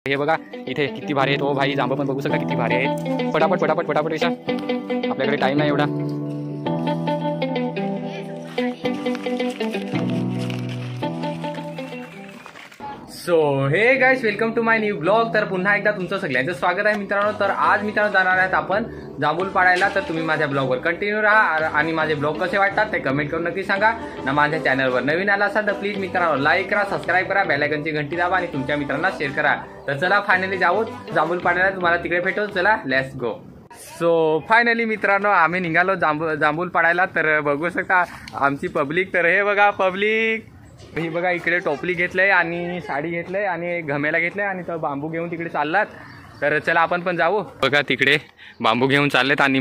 हे बघा इथे किती भारी आहेत. ओ भाई जांब पण बघू शकता किती भारी आहेत. फटाफट फटाफट फटाफट विषा, आपल्याकडे टाइम नाही एवढा. So hey guys, welcome to my new blog. तर पुन्हा एकदा तुमचं सगळ्यांचं स्वागत आहे मित्रांनो. तर आज मित्रांनो जाणार आहेत आपण जांभूल पाडायला. तर तुम्ही माझ्या ब्लॉगवर कंटिन्यू राहा आणि माझे ब्लॉग कसे वाटतात ते कमेंट करून नक्की सांगा ना. माझ्या चॅनलवर नवीन आला असाल तर प्लीज मित्रांनो लाईक करा, सबस्क्राईब करा, बेल आयकॉनची घंटी दाबा आणि तुमच्या मित्रांना शेअर करा. तर चला फायनली जाऊ जांभूल पाडायला. तुम्हाला तिकडे भेटू. चला लेट्स गो. सो फायनली मित्रांनो आम्ही निघालो जांभूल पाडायला. तर बघू शकता आमची पब्लिक. तर हे बघा पब्लिक, ही बघा इकडे टोपली घेतलंय आणि साडी घेतलंय आणि घमेला घेतलंय आणि तो बांबू घेऊन तिकडे चाललात. तर चला आपण पण जाऊ. बघा तिकडे बांबू घेऊन चाललेत आणि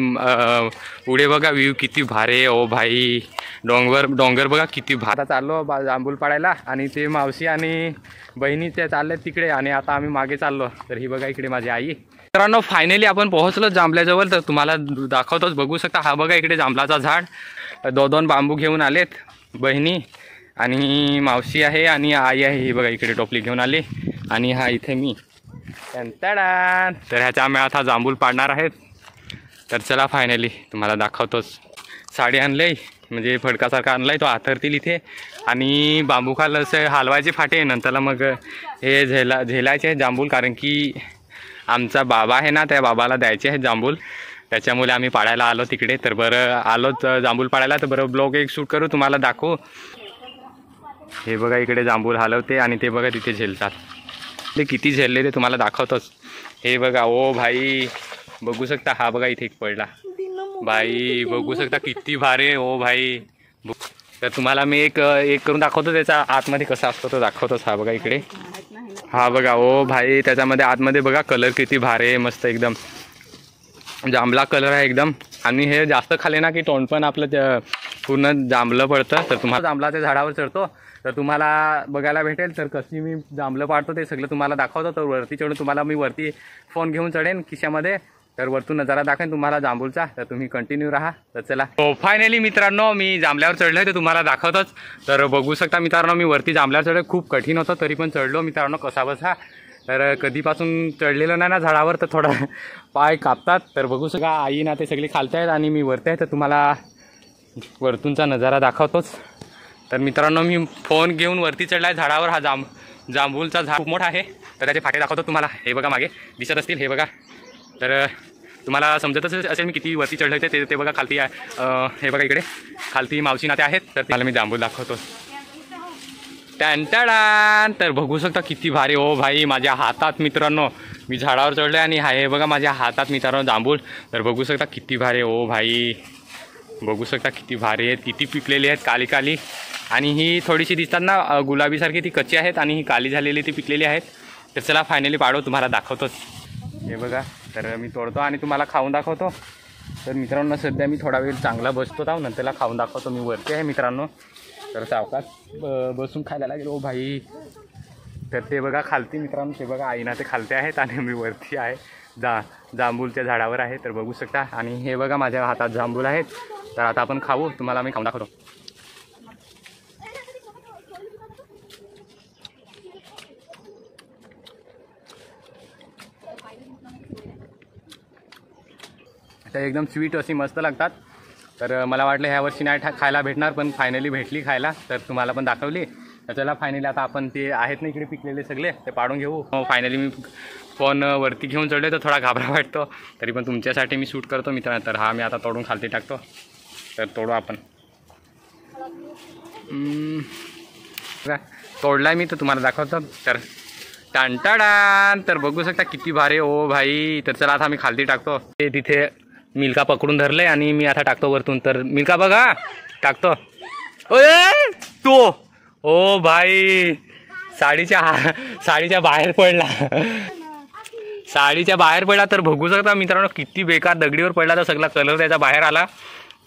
पुढे बघा व्ह्यू किती भारी. ओ भाई डोंगर बघा किती भारी. चाललो जांभूल पाडायला आणि ते मावशी आणि बहिणी ते चाललेत तिकडे आणि आता आम्ही मागे चाललो. तर ही बघा इकडे माझी आई. मित्रांनो फायनली आपण पोहोचलो जांभल्याजवळ. तर तुम्हाला दाखवतोच, बघू शकता. हा बघा इकडे जांभलाचा झाड. दोन बांबू घेऊन आलेत बहिणी आणि मावशी आहे आणि आई आहे. ही बघा इकडे टोपली घेऊन आली आणि हा इथे मी. तर ह्याच्या आम्ही आता जांभूल पाडणार आहेत. तर चला फायनली तुम्हाला दाखवतोच. साडी आणलंय म्हणजे फडकासारखा आणलाय, तो आथरतील इथे. आणि बांबू खाल असं हलवायचे फाटे, नंतरला मग हे झेलायचे जांभूल. कारण की आमचा बाबा आहे ना, त्या बाबाला द्यायचे आहेत जांभूल, त्याच्यामुळे आम्ही पाडायला आलो तिकडे. तर बरं आलोच जांभूल पाडायला. तर बरं ब्लॉग एक शूट करू, तुम्हाला दाखवू. हे बघा इकडे जांभूल हलवते आणि ते बघा तिथे झेलतात. ते किती झेलले ते तुम्हाला दाखवतोच. हे बघा ओ भाई बघू शकता. हा बघा इथे एक पडला भाई, बघू शकता किती भारी. ओ भाई तर तुम्हाला मी एक करून दाखवतो. त्याचा आतमध्ये कसा असतो तो दाखवतोच. हा बघा इकडे, हा बघा ओ भाई त्याच्यामध्ये आतमध्ये बघा कलर किती भारी आहे. मस्त एकदम जांभला कलर आहे एकदम. आणि हे जास्त खाले ना की तोंड पण आपलं पूर्ण जांभलं पडतं. तर तुम्हाला जांभलाच्या झाडावर चढतो तर तुम्हाला बघायला भेटेल. तर कशी मी जांभलं पाडतो ते सगळं तुम्हाला दाखवतो. तर वरती चढून तुम्हाला मी वरती फोन घेऊन चढेन खिशामध्ये. तर वरतून नजारा दाखवेन तुम्हाला जांभूलचा. तर तुम्ही कंटिन्यू राहा. तर चला. हो फायनली मित्रांनो मी जांभल्यावर चढलोय ते तुम्हाला दाखवतोच. तर बघू शकता मित्रांनो मी वरती जांभल्यावर चढलो. खूप कठीण होतं तरी पण चढलो मित्रांनो कसा बसा. तर कधीपासून चढलेलं नाही ना झाडावर, तर थोडा पाय कापतात. तर बघू शकता आई ना ते सगळे खालते आहेत आणि मी वरती आहे. तर तुम्हाला वरतूनचा नजारा दाखवतोच. तर मित्रांनो मी फोन घेऊन वरती चढलाय झाडावर. हा जांभूलचा झाड खूप मोठा आहे. तर त्याचे फाटे दाखवतो तुम्हाला. हे बघा मागे दिसत असतील, हे बघा. तर तुम्हाला समजतच असेल मी किती वरती चढलं होते. ते बघा खालती हे बघा इकडे खालती मावशी नाते आहेत. तर त्याला मी जांभूल दाखवतो. टॅन. तर बघू शकता किती भारी. ओ भाई माझ्या हातात मित्रांनो मी झाडावर चढले आणि हे बघा माझ्या हातात मित्रांनो जांभूल. तर बघू शकता किती भारी. ओ भाई बघू शकता किती भारी आहेत, किती पिकलेली आहेत काली काली. आणि ही थोडीशी दिसतात ना गुलाबीसारखी, ती कच्ची आहेत आणि ही काली झालेली ती पिकलेली आहेत. तर चला फायनली पाडो, तुम्हाला दाखवतोच. हे बघा तर मी तोडतो आणि तुम्हाला खाऊन दाखवतो. तर मित्रांनो सध्या मी थोडा वेळ चांगला बसतो जाऊ, नंतरला खाऊन दाखवतो. मी वरती आहे मित्रांनो. तर सावकाश बसून खायला लागेल. ओ भाई तर ते बघा खालती मित्रांनो, ते बघा आईना ते खालते आहेत आणि मी वरती आहे जांभूलच्या झाडावर आहे. तर बघू शकता. आणि हे बघा माझ्या हातात जांभूल आहेत. तर आता आपण खाऊ, तुम्हाला मी खाऊन दाखवतो. आता एकदम स्वीट अशी मस्त लागतात. तर मला वाटलं ह्या वर्षी नाही खायला भेटणार, पण फायनली भेटली खायला. तर तुम्हाला पण दाखवली. तर चला फायनली आता आपण ते आहेत ना इकडे पिकलेले सगळे ते पाडून घेऊ. फायनली मी फोन वरती घेऊन चढले तर थोडा घाबरा वाटतो, तरी पण तुमच्यासाठी मी शूट करतो मित्रांनो. तर हा मी आता तोडून खालती टाकतो. तर तोडू आपण. तोडलाय मी तर तुम्हाला दाखवतो. तर टांटाडान. तर बघू शकता किती भारी. ओ भाई तर चला आता मी खालती टाकतो. ते तिथे मिल्का पकडून धरले आणि मी आता टाकतो वरतून. तर मिल्का बघा टाकतो. ओय तो ओ भाई साडीच्या बाहेर पडला. साडीच्या बाहेर पडला. तर बघू शकता मित्रांनो किती बेकार दगडीवर पडला. तर सगळा कलर त्याचा बाहेर आला.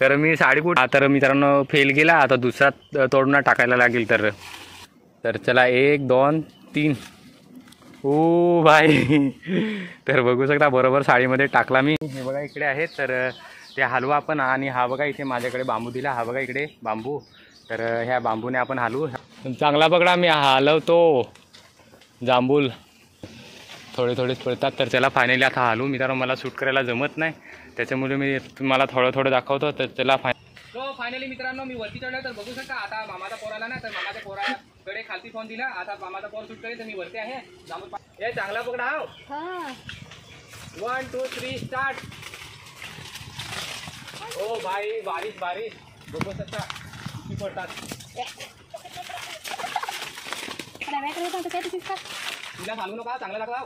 तर मी साडी तर मित्रांनो फेल गेला. आता दुसरा तोडून टाकायला लागेल. तर चला 1 2 3. ओ भाई तर बघू शकता बरोबर साडीमध्ये टाकला मी. हे बघा इकडे आहेत. तर ते हलवू आपण. आणि हा बघा इथे माझ्याकडे बांबू दिला. हा बघा इकडे बांबू. तर ह्या बांबूने आपण हलवू. चांगला पकडा, मी हलवतो जांभूल. थोडे थोडेच पडतात. तर त्याला फायनली आता हालू मित्रांनो, मला शूट करायला जमत नाही, त्याच्यामुळे मी तुम्हाला थोडं थोडं दाखवतो. तर त्याला तो फायनली मित्रांनो मी वरती चढलो. तर बघू शकता आता मामाचा पोर आला ना, तर मामाच्या पोराकडे खालती फोन दिला. आता मामाचा पोर शूट करेल, तर मी वरती आहे. हे चांगला पकडा. हो 1 2 3 स्टार्ट. ओ भाई बारिश बारिश बघू शकता किती पडतात. तिला सांगू नका, चांगला दाखवा.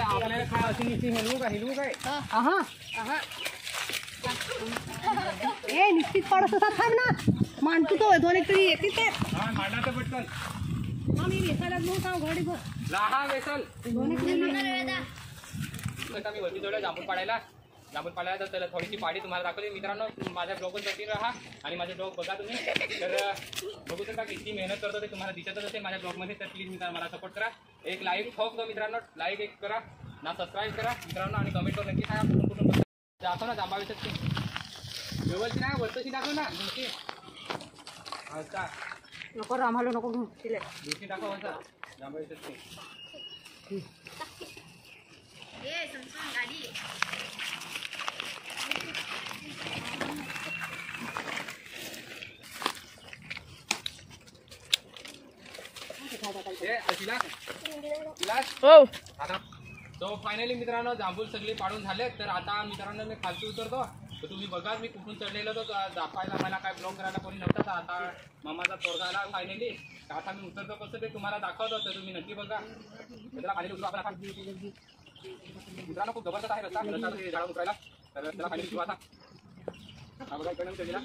आपल्याला काय अशी निश्चित हिलवू काय निश्चित पडत असा थांब ना, मांडतो तो दोन एक तरी येते ते मांडा तर पटकन. आम्ही वेसायला नव्हता घोडी भर लहा वेसल. दोन एक तरी मी वरती जोडलं जांभूळ पाडायला तर त्याला थोडीशी पाडी तुम्हाला दाखवली. मित्रांनो माझ्या ब्लॉगवर कंटिन्यू राहा आणि माझे ब्लॉग बघा तुम्ही. तर बघू शकता किती मेहनत करतो ते तुम्हाला दिसतच असेल माझ्या ब्लॉगमध्ये. तर प्लीज मित्रांनो मला सपोर्ट करा. एक लाईक ठोक दो मित्रांनो, लाईक एक करा ना, सबस्क्राईब करा मित्रांनो, आणि कमेंट करून नक्की सांगा कुठून कुठून दाखव ना जांभा वेचत ते जवळची नाही वरतशी दाखव ना. अच्छा नको आम्हाला नको दुसरी दाखव असा जांभा वेचत ते. आता तो फायनली मित्रांनो जांभूळ सगळे पाडून झाले. तर आता मित्रांनो मी खालती उतरतो. तर तुम्ही बघा मी कुठून चढलेलो तो दाखवायला मला काय ब्लॉग करायला कोणी नव्हता. तर आता मामाचा पोरगा आला फायनली. आता मी उतरतो कसं ते तुम्हाला दाखवतो. तर तुम्ही नक्की बघा. त्याला खाली उतरू आपण. मित्रांनो खूप जबरदस्त आहे रस्ता झाडा उतरायला. तर त्याला खाली उतरू आता. हा बघा इकडे चढलेला.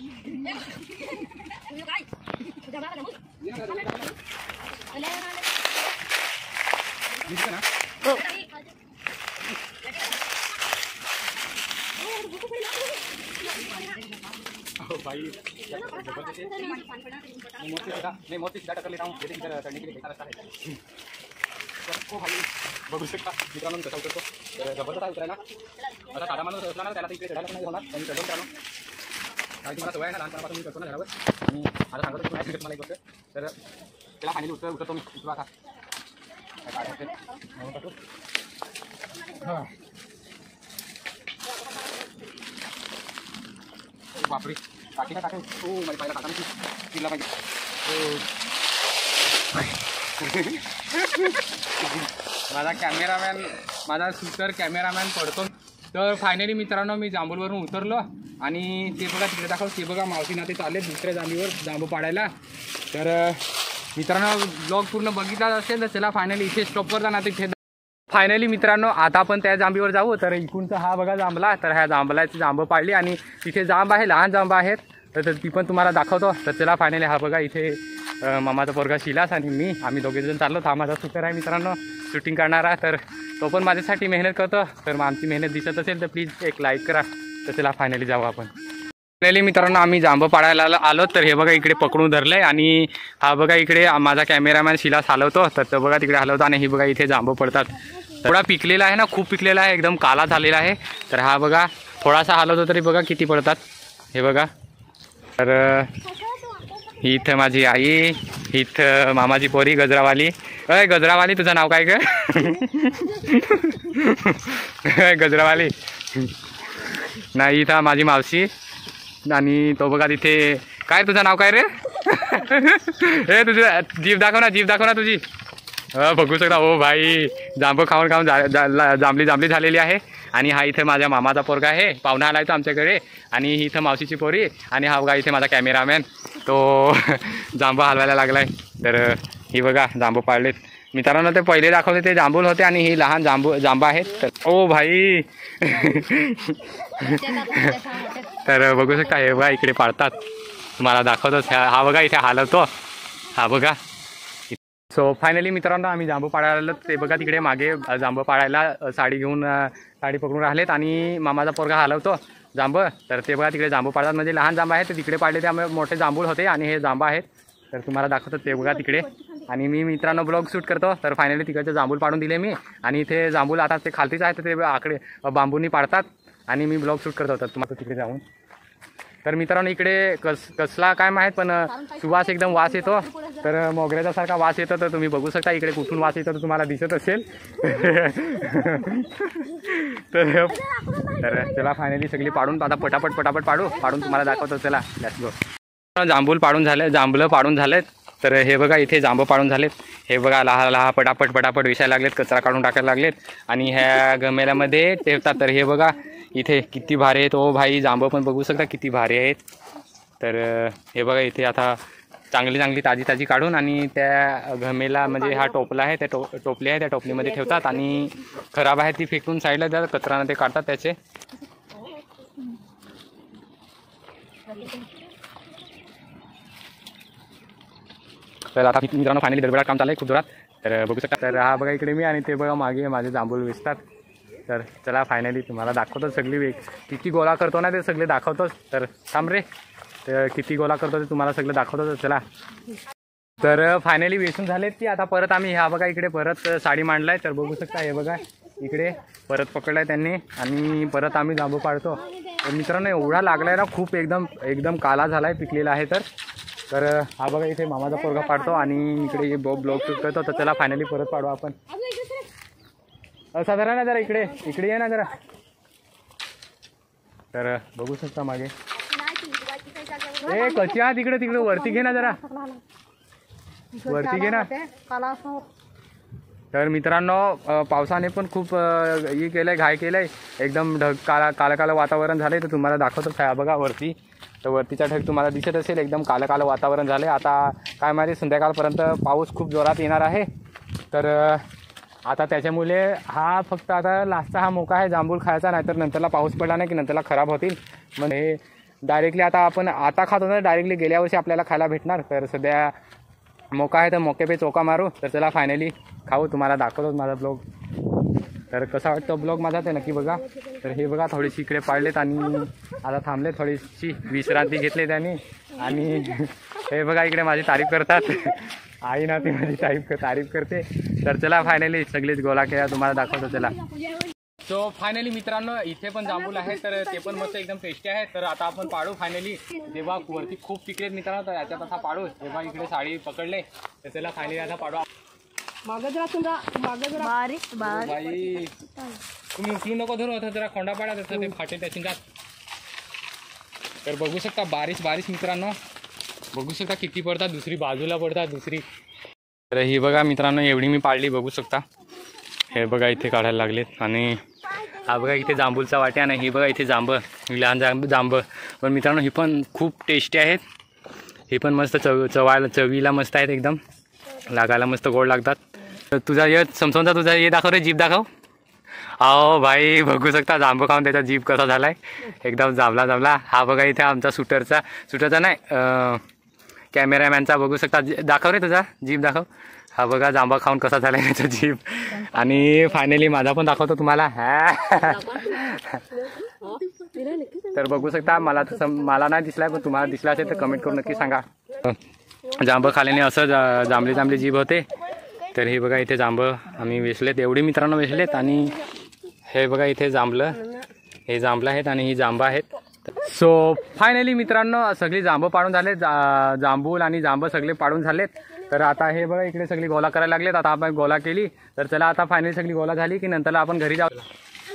भाई मैं मोती सीधा टक्कर लेता हूँ लेकिन इधर चढ़ने के लिए बेकार रास्ता है. ओ भाई बघू शकता मित्रांनो कसा उतरतो. जबरदस्त आहे उतरायला. आता साधा माणूस असला ना त्याला इकडे चढायला नाही होणार. पण चढतो मित्रांनो, कारण की मला सवय आहे ना लहानपणापासून मी करतो ना झाडावर. आणि आता सांगतो तुम्हाला मला एक गोष्ट. तर त्याला फायनली उतरतो मी उतरू आता. बापरे टाकी का टाकेल. हो मला पहिला टाका तिला पाहिजे. माझा कॅमेरामॅन माझा शूटर कॅमेरामॅन पडतो. तर फायनली मित्रांनो मी जांभूळवरून उतरलो आणि ते बघा तिकडे दाखव. ते बघा मावशी नाते चालले दुसऱ्या जांभीवर जांभू पाडायला. तर मित्रांनो ब्लॉग पूर्ण बघितला असेल तर चला फायनली इथे स्टॉप करता ना. तिथे फायनली मित्रांनो आता आपण त्या जांभीवर जाऊ. तर इकडूनचा हा बघा जांभला. तर ह्या जांभलाची जांभं पाडली आणि तिथे जांब आहे, लहान जांब आहेत. तर ती पण तुम्हाला दाखवतो. तर चला फायनली हा बघा इथे मामाचा पोरगा शिलास आणि मी आम्ही दोघेजण चाललो. हा माझा शूटर आहे मित्रांनो, शूटिंग करणारा. तर तो पण माझ्यासाठी मेहनत करतो. तर मग आमची मेहनत दिसत असेल तर प्लीज एक लाईक करा. तर चला फायनली जाऊ आपण. फायनली मित्रांनो आम्ही जांभं पाडायला आलो. तर हे बघा इकडे पकडून धरलंय आणि हा बघा इकडे माझा कॅमेरामॅन शिलास हलवतो. तर तो बघा तिकडे हलवतो आणि हे बघा इथे जांभं पडतात. थोडा पिकलेला आहे ना, खूप पिकलेला आहे, एकदम काला झालेला आहे. तर हा बघा थोडासा हलवतो तरी बघा किती पडतात. हे बघा. तर इथं माझी आई, इथं मामाची पोरी गजरावाली. अय गजरावाली तुझं नाव काय ग? गजरावाली नाही. इथं माझी मावशी आणि तो बघा तिथे काय तुझं नाव काय रे? हे तुझं जीभ दाखव ना, जीभ दाखव ना तुझी. बघू शकता. हो भाई जांभू खाऊन खाऊन जांभली जांभली झालेली आहे. आणि हा इथे माझ्या मामाचा पोरगा आहे, पाहुणा आला आहे तो आमच्याकडे. आणि इथं मावशीची पोरी आणि हा बघा इथे माझा कॅमेरामॅन तो जांभू हलवायला लागला आहे. तर ही बघा जांभू पाळलेत मित्रांनो. ते पहिले दाखवले ते जांभूळ होते आणि ही लहान जांबा आहेत. तर ओ भाई तर बघू शकता हे बघा इकडे पाळतात. तुम्हाला दाखवतोच. हा बघा इथे हलवतो. हा बघा. सो फायनली मित्रांनो आम्ही जांभू पाडायला आलो. ते बघा तिकडे मागे जांभू पाडायला साडी घेऊन साडी पकडून राहिलेत आणि मामाचा पोरगा हलवतो जांभं. तर ते बघा तिकडे जांभू पाडतात, म्हणजे लहान जांभं आहेत ते तिकडे पाडले, त्यामुळे मोठे जांभूळ होते आणि हे जांभं आहेत. तर तुम्हाला दाखवतो ते बघा तिकडे. आणि मी मित्रांनो ब्लॉग शूट करतो. तर फायनली तिकडचे जांभूळ पाडून दिले मी. आणि इथे जांभूळ आता ते खालतीच आहे, तर ते आकडे बांबूंनी पाडतात आणि मी ब्लॉग शूट करत होतो तुम्हाला तिकडे जाऊन. तर मित्रांनो इकडे कसला काय माहीत, पण सुवास एकदम वास येतो. तर मोगऱ्याचा सारखा वास येतो. तर तुम्ही बघू शकता इकडे कुठून वास येतो तर तुम्हाला दिसत असेल. तर चला फायनली सगळी पाडून आता पटापट पाडून तुम्हाला दाखवतो. चला लेट्स गो. जांभूळ पाडून झाले, जांभळं पाडून झालेत. तर हे बघा इथे जांभं पाडून झालेत. हे बघा लहा पटापट विसायला लागलेत, कचरा काढून टाकायला लागलेत आणि ह्या गमेल्यामध्ये ठेवतात. तर हे बघा इथे किती भारी आहेत. ओ भाई जांभं पण बघू शकता किती भारी आहेत. तर हे बघा इथे आता चांगली ताजी काढून आणि त्या गमेला म्हणजे हा टोपला आहे, त्या टोपली आहे त्या टोपलीमध्ये ठेवतात आणि खराब आहे ती फेकून साईडला त्या कचरानं ते काढतात त्याचे. तर आता मित्रांनो फायनली दरबडा काम चालू आहे खूप जोरात. तर बघू शकता. तर हा बघा इकडे मी आणि ते बघा मागे माझे जांभूळ वेचतात. तर चला फायनली तुम्हाला दाखवतो सगळी किती गोळा करतो ना ते सगळे दाखवतोच. तर थांब रे. तर किती गोळा करतो ते तुम्हाला सगळं दाखवतो. चला. तर फायनली वेचून झालेत ती. आता परत आम्ही ह्या बघा इकडे परत साडी मांडलाय. तर बघू शकता हे बघा इकडे परत पकडलाय त्यांनी आणि परत आम्ही जांभूळ पाडतो. तर मित्रांनो एवढा लागलाय ना, खूप एकदम काला झालाय, पिकलेला आहे. तर हा बघा इथे मामाचा पोरगा पाडतो आणि इकडे ब्लॉग शूट करतो. तर चला फायनली परत पाडू आपण. असा जरा ना जरा इकडे ये ना जरा. तर बघू शकता मागे ए कशी आहात तिकडे वरती घे ना जरा, वरती घे ना. तर मित्रांनो पावसाने पण खूप हे केलंय, घाय केलंय. एकदम कालं वातावरण झालंय. तर तुम्हाला दाखवतो काय बघा वरती. तर वरतीचा ढग तुम्हाला दिसत असेल. एकदम कालं वातावरण झालंय. आता काय माहिती संध्याकाळपर्यंत पाऊस खूप जोरात येणार आहे. तर आता त्याच्यामुळे हा फक्त आता लास्टचा हा मोका आहे जांभूळ खायचा. नाहीतर नंतरला पाऊस पडला नाही की नंतरला खराब होतील. मग हे डायरेक्टली आता खातो ना, डायरेक्टली गेल्या वर्षी आपल्याला खायला भेटणार. तर सध्या मोका आहे तर मोके पे चोका मारू. तर चला फायनली खाऊ. तुम्हाला दाखवतो माझा ब्लॉग. तर कसा वाटतो ब्लॉग माझा ते नक्की बघा. तर हे बघा थोडीशी इकडे पाडलेत आणि आता थांबले, थोडीशी विश्रांती घेतली त्यांनी. आणि हे बघा इकडे माझी तारीफ करतात. आई ना ती माझी तारीफ करते. तर चला फायनली सगळीच गोळा केला तुम्हाला दाखवतो. चला. सो फायनली मित्रांनो इथे पण जांभूळ आहे. तर ते पण मस्त एकदम टेस्टी आहे. तर आता आपण पाडू फायनली. तेव्हा वरती खूप पिकलेत मित्रांनो. तर याच्यात आता पाडू. तेव्हा इकडे साडी पकडले. तर चला फायनली आता पाडू. मागं जरा बाई तुम्ही उचलू नको धरू. आता जरा खोंडा पाडा त्याचं ते फाटेल त्या चिंगात. तर बघू शकता बारीश मित्रांनो. बघू शकता किती पडतात, दुसरी बाजूला पडतात दुसरी. तर ही बघा मित्रांनो एवढी मी पाडली बघू शकता. हे बघा इथे काढायला लागलेत. आणि हा बघा इथे जांभूळचा वाट्या नाही. ही बघा इथे लहान जांभं. पण मित्रांनो ही पण खूप टेस्टी आहेत. ही पण मस्त चवीला मस्त आहेत. एकदम लागायला मस्त गोड लागतात. तर तुझा ये समसमचा तुझा ये दाखव रे, जीभ दाखव. अहो भाई बघू शकता जांभं खाऊन त्याचा जीभ कसा झालाय, एकदम जांभला. हा बघा इथे आमचा शूटरचा नाही कॅमेरामॅनचा बघू शकता. दाखव रे तुझा जीभ दाखव. हा बघा जांभा खाऊन कसा झालाय त्याचा जीभ. आणि फायनली माझा पण दाखवतो तुम्हाला. तर बघू शकता मला नाही दिसलाय, पण तुम्हाला दिसला असेल तर कमेंट करून नक्की सांगा. जांभं खाल्याने असं जांभली जीभ होते. तर हे बघा इथे जांभं आम्ही वेचलेत, एवढी मित्रांनो वेचलेत. आणि हे बघा इथे हे जांभलं आहेत आणि ही जांभं आहेत. सो फायनली मित्रांनो सगळी जांभं पाडून झाले, जांभूळ आणि जांभं सगळे पाडून झालेत. तर आता हे बघा इकडे सगळी गोळा करायला लागलेत. आता आपण गोळा केली. तर चला आता फायनली सगळी गोळा झाली की नंतरला आपण घरी जाऊ.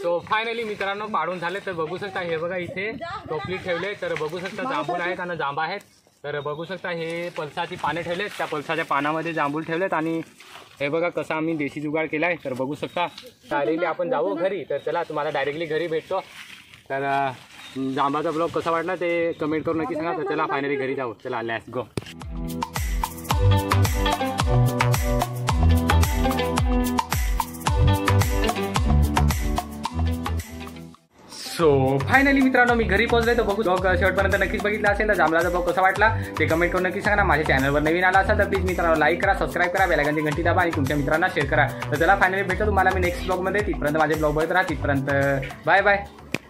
सो फायनली मित्रांनो पाडून झाले. तर बघू शकता हे बघा इथे टोपली ठेवले. तर बघू शकता जांभूळ आहेत आणि जांभा आहेत. तर बघू शकता हे पलसाची पाने ठेवलेत. त्या पलसाच्या पानामध्ये जांभूळ ठेवलेत. आणि हे बघा कसा आम्ही देशी जुगाड केलाय. तर बघू शकता डायरेक्टली आपण जाऊ घरी. तर चला तुम्हाला डायरेक्टली घरी भेटतो. तर जांभाचा ब्लॉग कसा वाटला ते कमेंट करून नक्की सांगा. तर चला फायनली घरी जाऊ. चला लेट्स गो. सो फायनली मित्रांनो मी घरी पोहोचले. तर बघू ब्लॉग शेवटपर्यंत नक्कीच बघितला असेल. तर जांभळाचा ब्लॉग कसा वाटला ते कमेंट करून नक्की सांगा. माझ्या चॅनलवर नवीन आला असेल तर प्लीज मित्रांनो लाईक करा, सबस्क्राईब करा, बेल आयकॉनची घंटी दाबा आणि तुमच्या मित्रांना शेअर करा. तर चला फायनली भेटतो तुम्हाला मी नेक्स्ट ब्लॉगमध्ये. तिथपर्यंत माझे ब्लॉग बघत राहा. तिथपर्यंत बाय बाय.